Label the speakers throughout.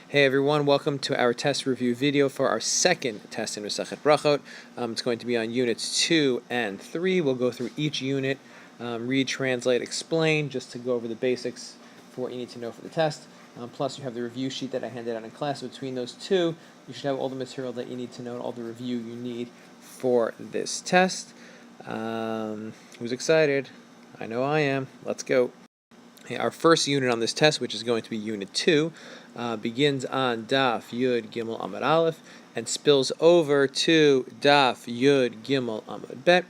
Speaker 1: Hey everyone, welcome to our test review video for our second test in Masechet Brachot. It's going to be on units 2 and 3. We'll go through each unit, read, translate, explain, just to go over the basics for what you need to know for the test. Plus you have the review sheet that I handed out in class. Between those two, you should have all the material that you need to know, all the review you need for this test. Who's excited? I know I am. Let's go. Our first unit on this test, which is going to be Unit 2, begins on Daf Yud Gimel Amud Aleph and spills over to Daf Yud Gimel Amud Bet.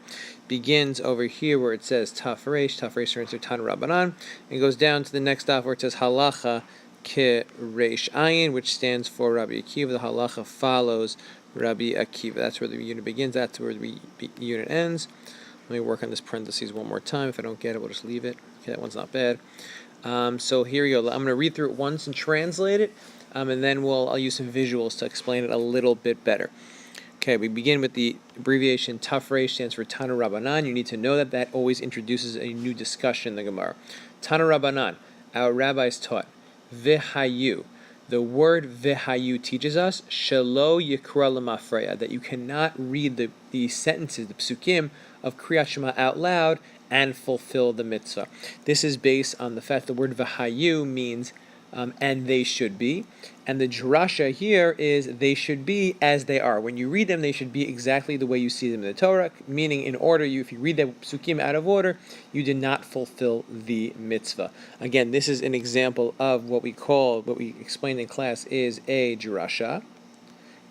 Speaker 1: Begins over here where it says Taf Reish turns to Tan Rabbanan, and goes down to the next daf where it says Halacha Ke Reish Ayin, which stands for Rabbi Akiva. The Halacha follows Rabbi Akiva. That's where the unit begins. That's where the unit ends. Let me work on this parentheses one more time. If I don't get it, we'll just leave it. Okay, that one's not bad. So here we go. I'm going to read through it once and translate it, and then I'll use some visuals to explain it a little bit better. Okay, we begin with the abbreviation Taf Reish, stands for Tana Rabbanan. You need to know that always introduces a new discussion in the Gemara. Tana Rabbanan, our rabbis taught, V'hayu. The word V'hayu teaches us Shelo Yikra L'mafreya, that you cannot read the sentences, the psukim of Kriyat Shema out loud and fulfill the mitzvah. This is based on the fact the word V'hayu means and they should be, and the drasha here is they should be as they are. When you read them, they should be exactly the way you see them in the Torah, meaning in order, if you read the psukim out of order, you did not fulfill the mitzvah. Again, this is an example of what we explained in class is a drasha.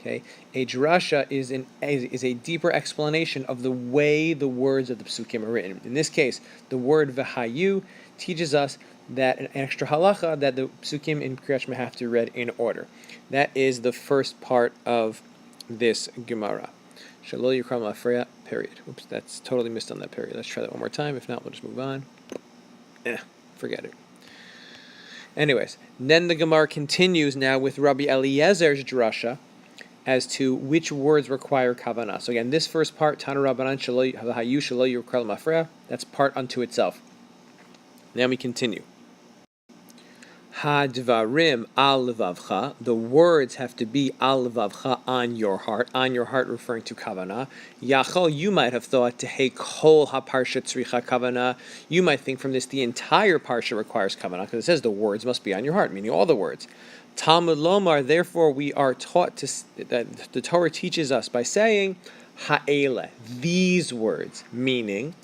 Speaker 1: Okay, a drasha is a deeper explanation of the way the words of the psukim are written. In this case, the word v'hayu teaches us that an extra halacha that the psukim in Kriyat Shema have to be read in order. That is the first part of this Gemara. Shelo Yikra L'mafreya, period. Oops, that's totally missed on that period. Let's try that one more time. If not, we'll just move on. Forget it. Anyways, then the Gemara continues now with Rabbi Eliezer's drasha as to which words require kavanah. So again, this first part, Tana Rabbanan Shelo Yikra L'mafreya, that's part unto itself. Now we continue. Hadvarim al levavcha, the words have to be al levavcha, on your heart referring to kavanah. Yachol, you might have thought, tehei kol haparsha tzricha kavanah, you might think from this the entire parsha requires kavanah, because it says the words must be on your heart, meaning all the words. Talmud lomar, therefore we are taught that the Torah teaches us by saying ha'ele, these words, meaning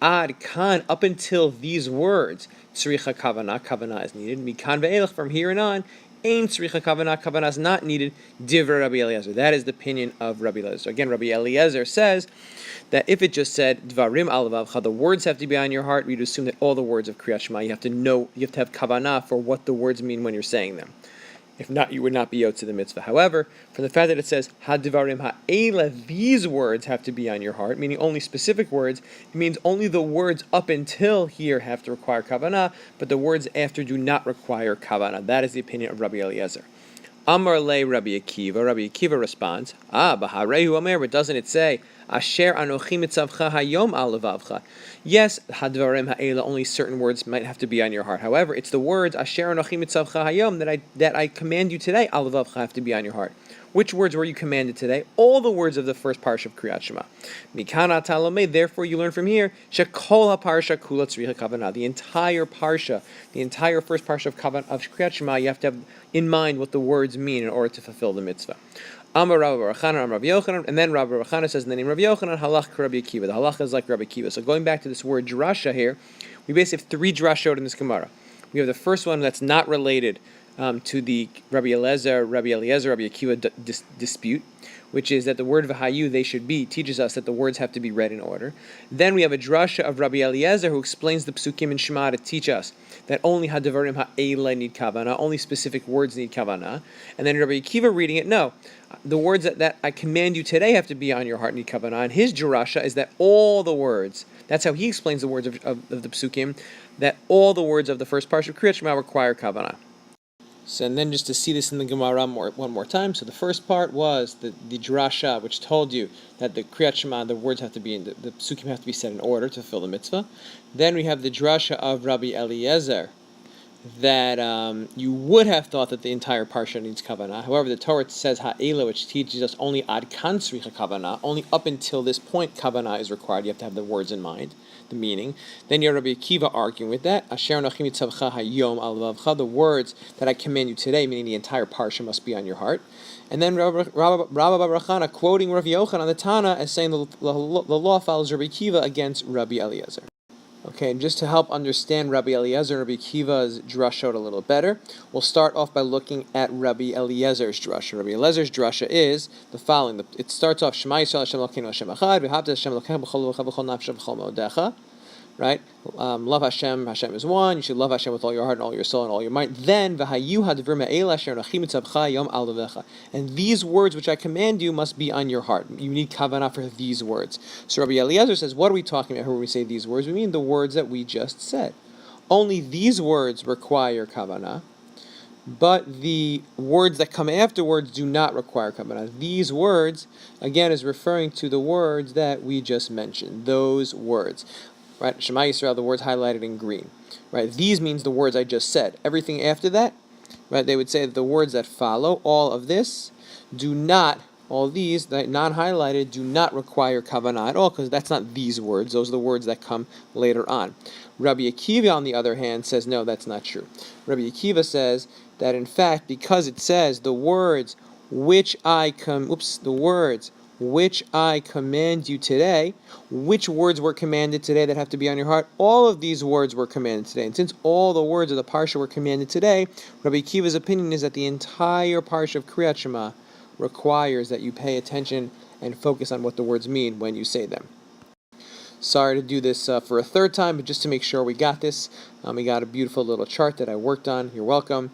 Speaker 1: ad kan, up until these words, tzricha kavanah is needed. Mikan ve'elach, from here and on, ein tzricha kavanah is not needed. Divrei Rabbi Eliezer, that is the opinion of Rabbi Eliezer. Again, Rabbi Eliezer says that if it just said dvarim al levavcha, the words have to be on your heart, we'd assume that all the words of Kriyat Shema, you have to have kavanah for what the words mean when you're saying them. If not, you would not be yotze the mitzvah. However, from the fact that it says hadivarim ha'ela, these words have to be on your heart, meaning only specific words, it means only the words up until here have to require kavanah, but the words after do not require kavanah. That is the opinion of Rabbi Eliezer. Amar le Rabbi Akiva. Rabbi Akiva responds, Baharehu Omer, but doesn't it say, Asher anochi mitzavcha hayom al levavcha? Yes, hadvarim ha'ela, only certain words might have to be on your heart. However, it's the words Asher anochi mitzavcha hayom that I command you today al levavcha have to be on your heart. Which words were you commanded today? All the words of the first parsha of Kriyat Shema. Mikana talomei, therefore you learn from here, shekol haparsha kula tzricha kavanah. The entire parsha, the entire first parsha of Kriyat Shema, you have to have in mind what the words mean in order to fulfill the mitzvah. Amar Rabbi Barachana, Amar Rabbi Yochanan, and then Rabbi Barachana says in the name of Rabbi Yochanan, halach Rabbi Akiva. The halach is like Rabbi Akiva. So going back to this word drasha here, we basically have three drashot in this Gemara. We have the first one that's not related to the Rabbi Eliezer, Rabbi Akiva dispute, which is that the word v'hayu, they should be, teaches us that the words have to be read in order. Then we have a drasha of Rabbi Eliezer who explains the psukim in Shema to teach us that only hadavarim ha'ela need kavanah, only specific words need kavanah. And then Rabbi Akiva reading it, no, the words that I command you today have to be on your heart need kavanah. And his drasha is that all the words, that's how he explains the words of the psukim, that all the words of the first parsha of Kriyat Shema require kavanah. So, and then just to see this in the Gemara one more time. So the first part was the drasha, which told you that the Kriyat Shema, the words have to be the psukim have to be said in order to fulfill the mitzvah. Then we have the drasha of Rabbi Eliezer, that you would have thought that the entire parsha needs kavanah. However, the Torah says ha'ela, which teaches us only ad kan tzricha kavanah, only up until this point kavanah is required. You have to have the words in mind, the meaning. Then you have Rabbi Akiva arguing with that. Asher anachim mitzavcha hayom al levavcha, the words that I command you today, meaning the entire parsha must be on your heart. And then Rabbi Brachot quoting Rabbi Yochanan on the Tana as saying the law follows Rabbi Akiva against Rabbi Eliezer. Okay, and just to help understand Rabbi Eliezer and Rabbi Akiva's drashot a little better, we'll start off by looking at Rabbi Eliezer's drasha. Rabbi Eliezer's drasha is the following. It starts off, Shema Yisrael Hashem Elokeinu Hashem Echad, v'habta Hashem Elokeinu b'chol levacha b'chol nafsha b'chol me'odecha. Right? Love Hashem, Hashem is one. You should love Hashem with all your heart and all your soul and all your mind. Then, v'hayu hadvir me'ela asher anachim mitzavcha yom al levecha. And these words which I command you must be on your heart. You need kavanah for these words. So Rabbi Eliezer says, what are we talking about here when we say these words? We mean the words that we just said. Only these words require kavanah, but the words that come afterwards do not require kavanah. These words, again, is referring to the words that we just mentioned. Those words. Right, Shema Yisrael, the words highlighted in green. Right, these means the words I just said. Everything after that, right, they would say that the words that follow, all of this, do not, all these, that non-highlighted, do not require kavanah at all, because that's not these words. Those are the words that come later on. Rabbi Akiva, on the other hand, says, no, that's not true. Rabbi Akiva says that, in fact, because it says the words which I command you today. Which words were commanded today that have to be on your heart? All of these words were commanded today. And since all the words of the parsha were commanded today, Rabbi Akiva's opinion is that the entire parsha of Kriyat Shema requires that you pay attention and focus on what the words mean when you say them. Sorry to do this for a third time, but just to make sure we got this, we got a beautiful little chart that I worked on. You're welcome.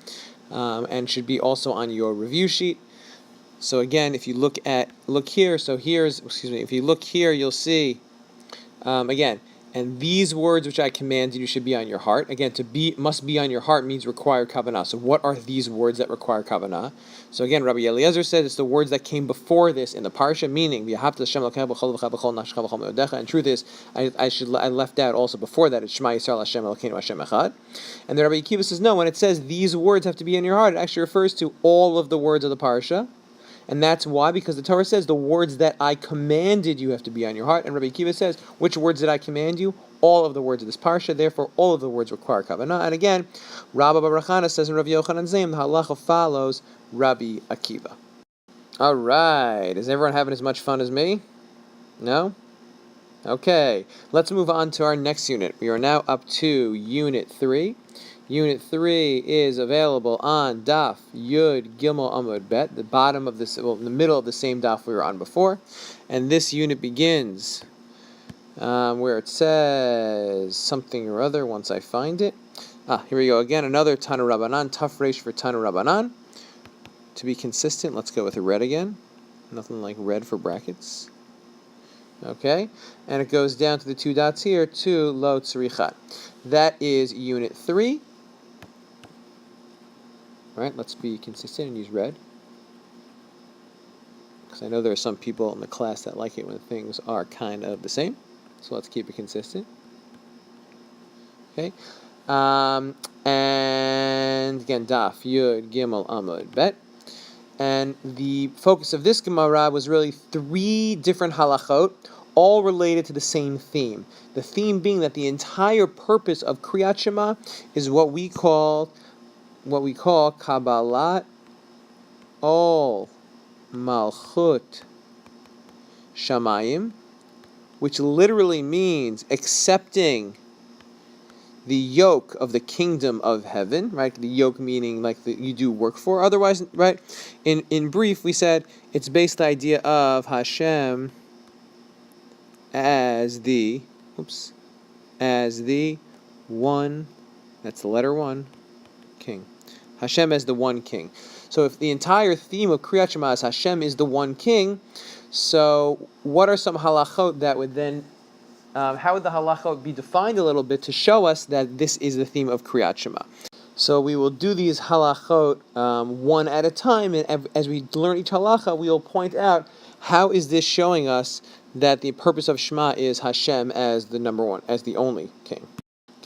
Speaker 1: And should be also on your review sheet. So again, if you look here, if you look here, you'll see, again, and these words which I command you should be on your heart. Again, must be on your heart means require kavanah. So what are these words that require kavanah? So again, Rabbi Eliezer said it's the words that came before this in the parsha, meaning, and truth is, I left out also before that, it's Shema Yisrael Hashem Elokeinu Hashem Echad. And then Rabbi Akiva says, no, when it says these words have to be in your heart, it actually refers to all of the words of the parsha. And that's why, because the Torah says the words that I commanded you have to be on your heart. And Rabbi Akiva says, which words did I command you? All of the words of this parsha. Therefore, all of the words require kavanah. And again, Rabbi Brachot says in Rabbi Yochanan's name, the halacha follows Rabbi Akiva. All right. Is everyone having as much fun as me? No? Okay. Let's move on to our next unit. We are now up to Unit 3. Unit 3 is available on Daf Yud Gimel Amud Bet, the bottom of this, in the middle of the same Daf we were on before, and this unit begins where it says something or other. Once I find it, here we go again. Another Tanu Rabbanan, tough resh for Tanu Rabbanan. To be consistent, let's go with red again. Nothing like red for brackets. Okay, and it goes down to the two dots here to Lo Tzrichat. That is Unit 3. All right, let's be consistent and use red. Because I know there are some people in the class that like it when things are kind of the same. So let's keep it consistent. Okay. And again, Daf, Yud, Gimel, Amud, Bet. And the focus of this Gemara was really 3 different halachot, all related to the same theme. The theme being that the entire purpose of Kriyat Shema is what we call Kabbalat Ol Malchut Shamayim, which literally means accepting the yoke of the kingdom of heaven, right? The yoke meaning like you do work for. Otherwise, right? In brief, we said it's based the idea of Hashem as the one, that's the letter 1, king. Hashem as the one king. So if the entire theme of Kriyat Shema is Hashem is the one king, so what are some halachot that would then, how would the halachot be defined a little bit to show us that this is the theme of Kriyat Shema? So we will do these halachot one at a time, and as we learn each halacha, we will point out how is this showing us that the purpose of Shema is Hashem as the number one, as the only king.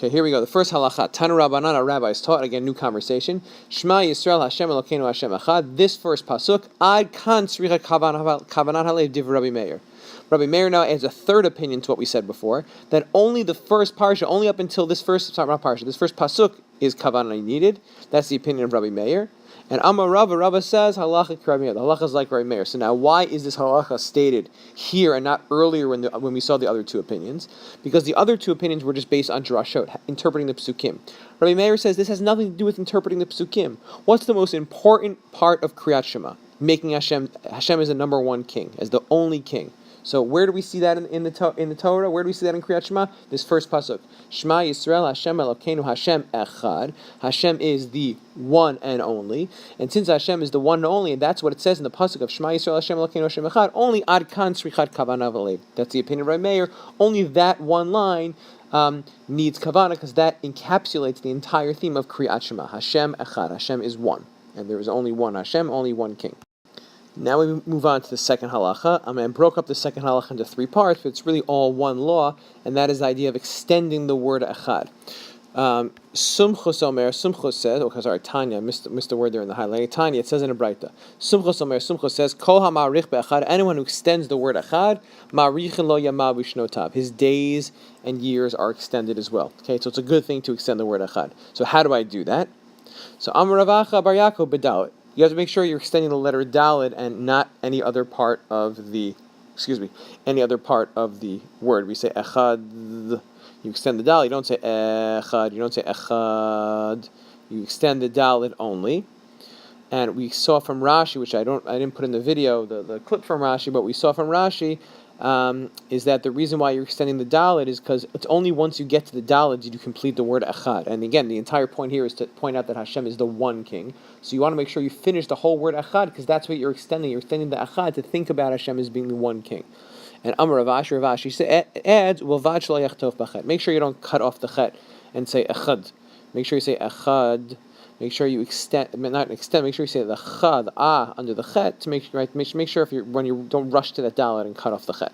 Speaker 1: Okay, here we go. The first halacha. Tanu Rabbanan, our rabbis taught. Again, new conversation. Shema Yisrael Hashem Elokeinu Hashem Echad. This first pasuk. Ad kan tzricha kavanat halev div Rabbi Meir. Rabbi Meir now adds a third opinion to what we said before, that only the first parsha, only up until this first, sorry, not parsha, this first pasuk is kavanah needed. That's the opinion of Rabbi Meir. And Amar Rava says, halacha Rabbi Meir. The halacha is like Rabbi Meir. So now why is this halacha stated here and not earlier when we saw the other two opinions? Because the other two opinions were just based on drashot, interpreting the psukim. Rabbi Meir says this has nothing to do with interpreting the psukim. What's the most important part of Kriyat Shema? Making Hashem as the number one king, as the only king. So where do we see that in the Torah? Where do we see that in Kriyat Shema? This first pasuk. Shema Yisrael Hashem Elokeinu Hashem Echad. Hashem is the one and only. And since Hashem is the one and only, and that's what it says in the pasuk of Shema Yisrael Hashem Elokeinu Hashem Echad, only Ad Kan Tzrichat Kavana V'Lev. That's the opinion of Rabbi Meir. Only that one line needs Kavana because that encapsulates the entire theme of Kriyat Shema. Hashem Echad. Hashem is one. And there is only one Hashem, only one king. Now we move on to the second halacha. I broke up the second halacha into three parts, but it's really all one law, and that is the idea of extending the word echad. Sumchos says, Tanya, I missed the word there in the highlight. Tanya, it says in a Braita. Sumchos says, Kol ha'ma'arich be'echad, anyone who extends the word echad, ma'arichin lo yamav u'shnotav. His days and years are extended as well. Okay, so it's a good thing to extend the word echad. So how do I do that? So Amar Ravacha bar Yaakov b'dalet. You have to make sure you're extending the letter Daled and not any other part of the word. We say Echad, you extend the Daled, you don't say Echad, you don't say Echad, you extend the Daled only. And we saw from Rashi, which I didn't put in the video, the clip from Rashi, but we saw from Rashi, is that the reason why you're extending the Dalet is because it's only once you get to the Dalet did you complete the word Echad. And again, the entire point here is to point out that Hashem is the one king. So you want to make sure you finish the whole word Echad because that's what you're extending. You're extending the Echad to think about Hashem as being the one king. And Amar Ravashi adds, Wilvad shelo yachtov b'chet. Make sure you don't cut off the chet and say Echad. Make sure you say Echad. Make sure you extend. Make sure you say the chad under the chet to make sure when you don't rush to that dalet and cut off the chet.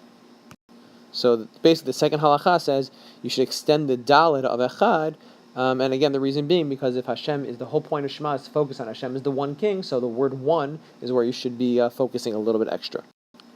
Speaker 1: So basically, the second halacha says you should extend the dalet of echad, and again the reason being because if Hashem is the whole point of Shema is to focus on Hashem is the one king, so the word one is where you should be focusing a little bit extra.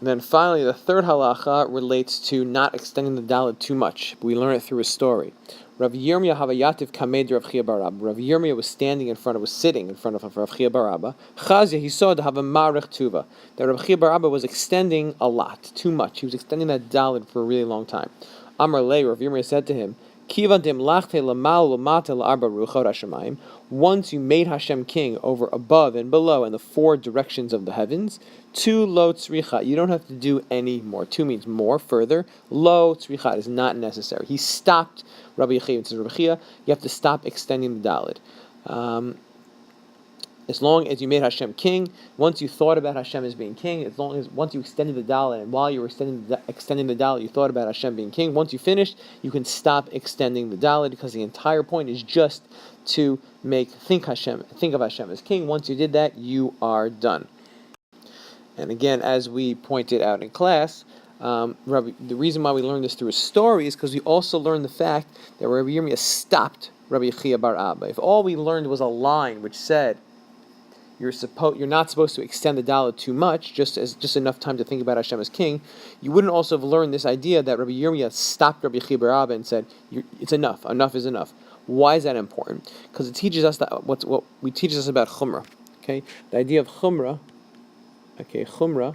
Speaker 1: And then finally, the third halacha relates to not extending the dalet too much. We learn it through a story. Rav Yirmiyah havayativ kamed Rav Chia bar Abba. Rav Yirmiyah was sitting in front of Rav Chia bar Abba. Chazia, he saw to have a marich tuva that Rav Chia bar Abba was extending a lot, too much. He was extending that dalet for a really long time. Amar lei, Rav Yirmiyah said to him, Kivandim lachte lamal lamate la'arba ruchot hashemayim. Once you made Hashem king over above and below and the four directions of the heavens, tu lo tzricha. You don't have to do any more. Tu means more, further. Lo tzricha is not necessary. He stopped. Rabbi Yechia says, Rabbi Yechia, you have to stop extending the dalet. As long as you made Hashem king, once you thought about Hashem as being king, once you extended the dalet, and while you were extending the dalet, you thought about Hashem being king. Once you finished, you can stop extending the dalet because the entire point is just to think of Hashem as king. Once you did that, you are done. And again, as we pointed out in class, the reason why we learned this through a story is because we also learned the fact that Rabbi Yirmiyah stopped Rabbi Yechia bar Abba. If all we learned was a line which said you're not supposed to extend the dalet too much, just enough time to think about Hashem as king, you wouldn't also have learned this idea that Rabbi Yirmiyah stopped Rabbi Yechia bar Abba and said it's enough. Enough is enough. Why is that important? Because it teaches us that what teaches us about chumrah. Okay, the idea of chumrah. Okay, chumrah,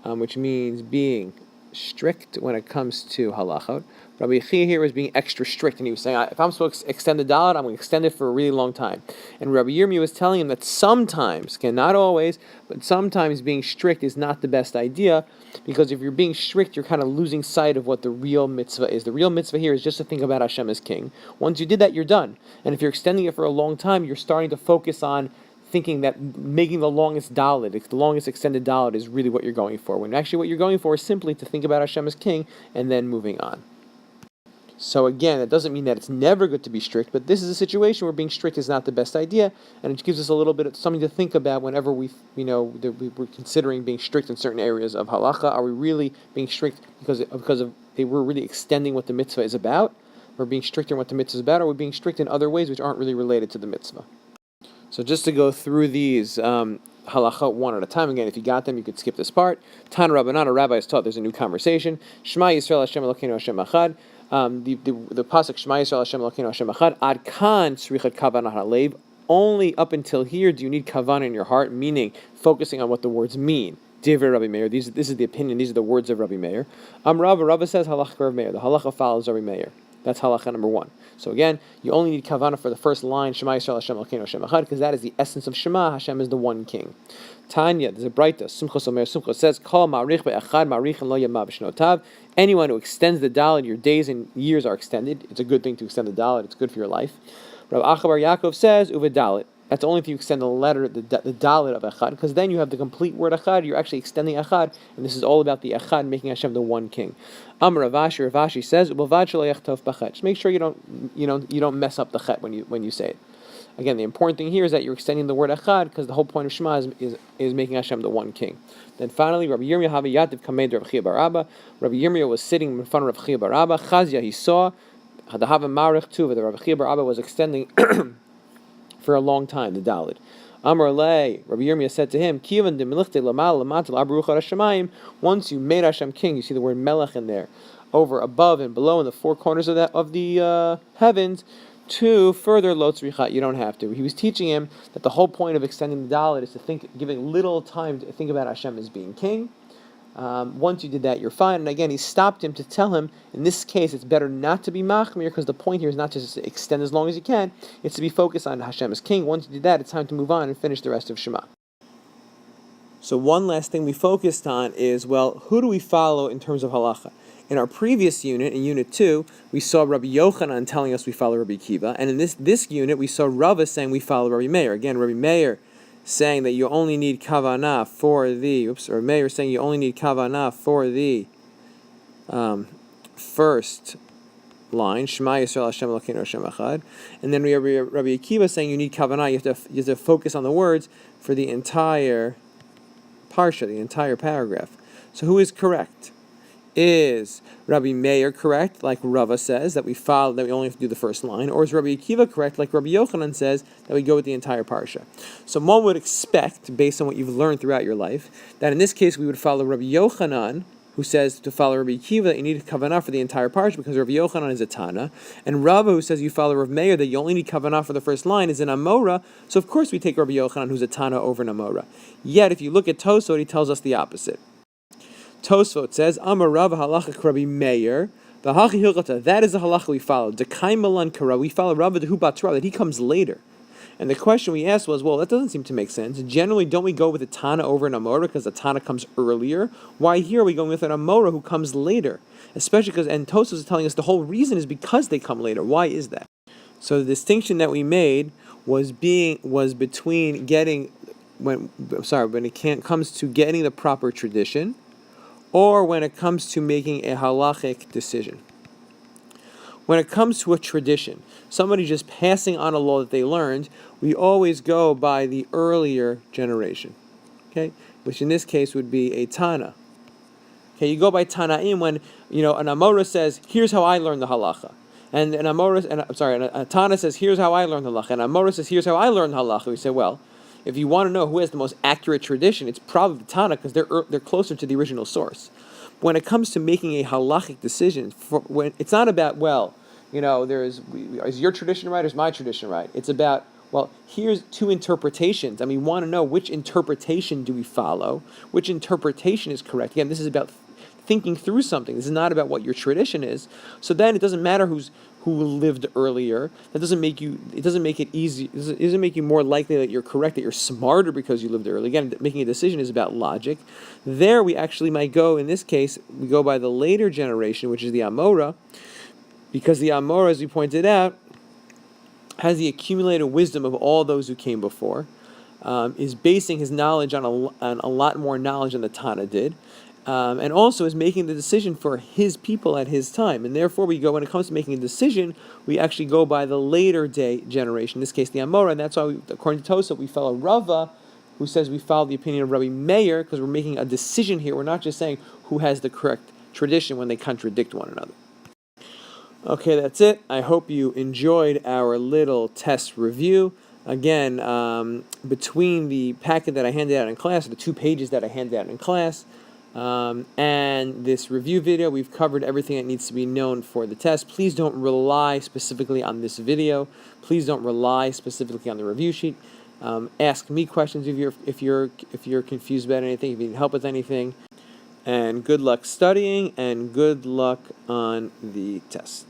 Speaker 1: which means being strict when it comes to halachot. Rabbi Yechia here was being extra strict, and he was saying, if I'm supposed to extend the dalet, I'm going to extend it for a really long time. And Rabbi Yirmiyah was telling him that sometimes, not always, but sometimes being strict is not the best idea, because if you're being strict, you're kind of losing sight of what the real mitzvah is. The real mitzvah here is just to think about Hashem as king. Once you did that, you're done. And if you're extending it for a long time, you're starting to focus on thinking that making the longest dalet, the longest extended dalet, is really what you're going for, when actually what you're going for is simply to think about Hashem as king and then moving on. So again, that doesn't mean that it's never good to be strict, but this is a situation where being strict is not the best idea, and it gives us a little bit of something to think about whenever we're considering being strict in certain areas of halacha. Are we really being strict because we're really extending what the mitzvah is about? we're being strict in what the mitzvah is about, or we're being strict in other ways which aren't really related to the mitzvah. So just to go through these halachot one at a time. Again, if you got them, you could skip this part. Tan Rabbanan, a rabbi has taught there's a new conversation. Shema Yisrael Hashem Elokeinu Hashem Echad. The pasuk Shema Yisrael Hashem Elokeinu Hashem Echad. Ad kan tzrichat kavanah halev. Only up until here do you need kavanah in your heart, meaning focusing on what the words mean. Divrei Rabbi Meir. This is the opinion. These are the words of Rabbi Meir. Rava says halacha Rabbi Meir. The halacha follows Rabbi Meir. That's halacha number one. So again, you only need kavanah for the first line, Shema Yisrael Hashem Elokeinu Hashem Echad, because that is the essence of Shema. Hashem is the one King. Tanya, there's a Brachot. Simchos Omer Simchos says, Kol ma'arich be'echad ma'arich lo yamav b'shnotav. Anyone who extends the dalet, your days and years are extended. It's a good thing to extend the dalet. It's good for your life. Rav Acha bar Yaakov says, Uve dalet. That's only if you extend the letter, the dalet of echad, because then you have the complete word echad. You're actually extending echad, and this is all about the echad, making Hashem the one King. Amar Ravashi says, just make sure you don't mess up the chet when you say it. Again, the important thing here is that you're extending the word echad, because the whole point of Shema is making Hashem the one King. Then finally, Rabbi Yirmiyah Yativ Kamed Rabbi Chia bar Abba. Rabbi Yirmiyah was sitting in front of Rabbi Chia bar Abba. Chazia, he saw the Hava Marich Tuva, that Rabbi Chia bar Abba was extending for a long time, the Dalit. Amar Lei, Rabbi Yirmiyah said to him, Kivan de Melichte Lamal Lamatal Abruch HaShamayim. Once you made Hashem King, you see the word Melech in there, over, above, and below in the four corners of the heavens. To further Lo Tzrichat, you don't have to. He was teaching him that the whole point of extending the Dalit is to think, giving little time to think about Hashem as being King. Once you did that, you're fine. And again, he stopped him to tell him, in this case, it's better not to be machmir, because the point here is not just to extend as long as you can, it's to be focused on Hashem as King. Once you did that, it's time to move on and finish the rest of Shema. So one last thing we focused on is, well, who do we follow in terms of halacha? In our previous unit, in Unit 2, we saw Rabbi Yochanan telling us we follow Rabbi Kiva, and in this unit, we saw Rava saying we follow Rabbi Meir. Again, Rabbi Meir saying that you only need kavanah for the, or Meir saying you only need kavanah for the first line, Shema Yisrael Hashem Elokeinu Hashem Echad, and then Rabbi Akiva saying you need kavanah. You have to focus on the words for the entire parsha, the entire paragraph. So who is correct? Is Rabbi Meir correct, like Rava says, that we only have to do the first line, or is Rabbi Akiva correct, like Rabbi Yochanan says, that we go with the entire parsha? So one would expect, based on what you've learned throughout your life, that in this case we would follow Rabbi Yochanan, who says to follow Rabbi Akiva that you need kavanah for the entire parsha, because Rabbi Yochanan is a Tana, and Rava, who says you follow Rav Meir that you only need kavanah for the first line, is an Amora. So of course we take Rabbi Yochanan, who's a Tana, over an Amora. Yet if you look at Tosfot, he tells us the opposite. Tosfot says, Amar Rav halachik Rabbi Meir, that is the halacha we follow. Dekai malan kara, we follow Rav Dehu Batra, that he comes later. And the question we asked was, well, that doesn't seem to make sense. Generally, don't we go with a Tana over an Amora because the Tana comes earlier? Why here are we going with an Amora who comes later? Especially because, and Tosfot is telling us the whole reason is because they come later. Why is that? So the distinction that we made was between when it comes to getting the proper tradition, or when it comes to making a halachic decision. When it comes to a tradition, somebody just passing on a law that they learned, we always go by the earlier generation, okay? Which in this case would be a Tana. Okay, you go by Tanaim when an Amora says, "Here's how I learned the halacha," and a Tana says, "Here's how I learned the halacha," and Amora says, "Here's how I learned the halacha." We say, well, if you want to know who has the most accurate tradition, it's probably the Tana, because they're closer to the original source. When it comes to making a halachic decision, when it's not about, is your tradition right or is my tradition right? It's about, here's two interpretations, and we want to know which interpretation do we follow, which interpretation is correct. Again, this is about thinking through something. This is not about what your tradition is. So then it doesn't matter who lived earlier. That doesn't make it easy. It doesn't make you more likely that you're correct, that you're smarter because you lived early. Again, making a decision is about logic. There we actually might go, in this case, we go by the later generation, which is the Amora, because the Amora, as we pointed out, has the accumulated wisdom of all those who came before, is basing his knowledge on a lot more knowledge than the Tana did, and also is making the decision for his people at his time. And therefore when it comes to making a decision, we actually go by the later day generation, in this case the Amora, and that's why, according to Tosfot, we follow Rava, who says we follow the opinion of Rabbi Meir, because we're making a decision here. We're not just saying who has the correct tradition when they contradict one another. Okay, that's it. I hope you enjoyed our little test review. Again, between the packet that I handed out in class, the 2 pages that I handed out in class, and this review video, we've covered everything that needs to be known for the test. Please don't rely specifically on this video. Please don't rely specifically on the review sheet. Ask me questions if you're confused about anything, if you need help with anything. And good luck studying, and good luck on the test.